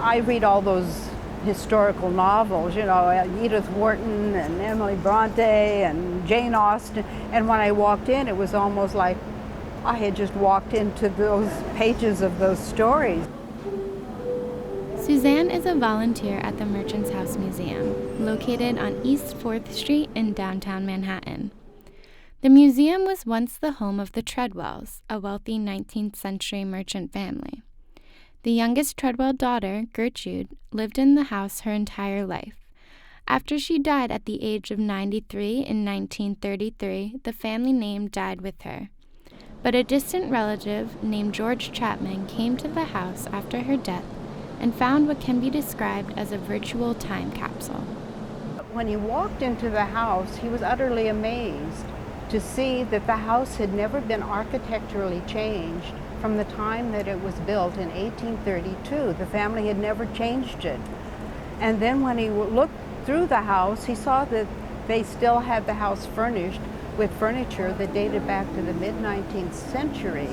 I read all those historical novels, Edith Wharton and Emily Bronte and Jane Austen. And when I walked in, it was almost like I had just walked into those pages of those stories. Suzanne is a volunteer at the Merchants House Museum, located on East 4th Street in downtown Manhattan. The museum was once the home of the Treadwells, a wealthy 19th century merchant family. The youngest Treadwell daughter, Gertrude, lived in the house her entire life. After she died at the age of 93 in 1933, the family name died with her. But a distant relative named George Chapman came to the house after her death and found what can be described as a virtual time capsule. When he walked into the house, he was utterly amazed to see that the house had never been architecturally changed from the time that it was built in 1832. The family had never changed it. And then when he looked through the house, he saw that they still had the house furnished with furniture that dated back to the mid-19th century.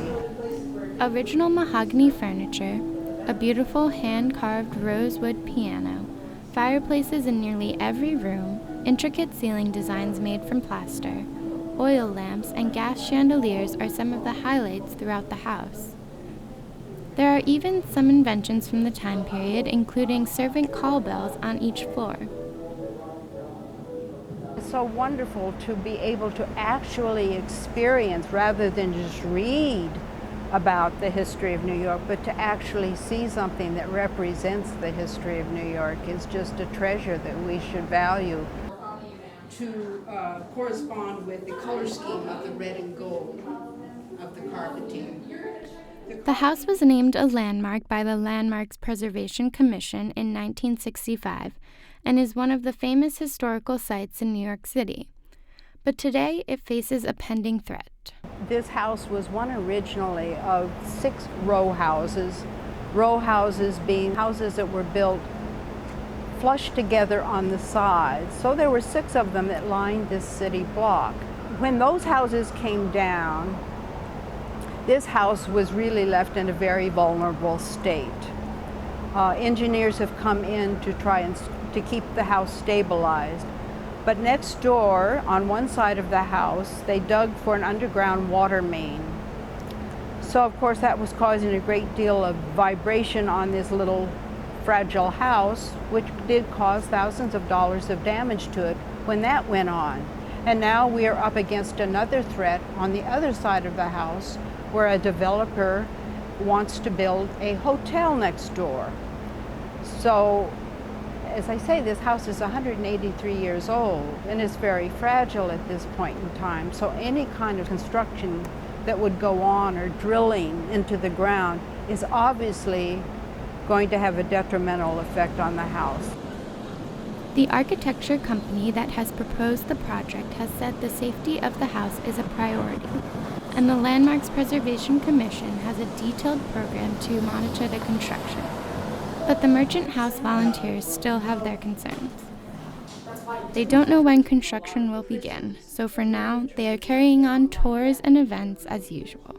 Original mahogany furniture, a beautiful hand-carved rosewood piano, fireplaces in nearly every room, intricate ceiling designs made from plaster, oil lamps, and gas chandeliers are some of the highlights throughout the house. There are even some inventions from the time period, including servant call bells on each floor. It's so wonderful to be able to actually experience, rather than just read about the history of New York, but to actually see something that represents the history of New York is just a treasure that we should value. To correspond with the color scheme of the red and gold of the carpeting. The house was named a landmark by the Landmarks Preservation Commission in 1965 and is one of the famous historical sites in New York City. But today it faces a pending threat. This house was one originally of 6 row houses being houses that were built flush together on the sides. So there were 6 of them that lined this city block. When those houses came down, this house was really left in a very vulnerable state. Engineers have come in to try and to keep the house stabilized. But next door, on one side of the house, they dug for an underground water main. So of course that was causing a great deal of vibration on this little fragile house, which did cause thousands of dollars of damage to it when that went on. And now we are up against another threat on the other side of the house, where a developer wants to build a hotel next door. So, as I say, this house is 183 years old and is very fragile at this point in time. So any kind of construction that would go on or drilling into the ground is obviously going to have a detrimental effect on the house. The architecture company that has proposed the project has said the safety of the house is a priority, and the Landmarks Preservation Commission has a detailed program to monitor the construction. But the Merchant House volunteers still have their concerns. They don't know when construction will begin, so for now, they are carrying on tours and events as usual.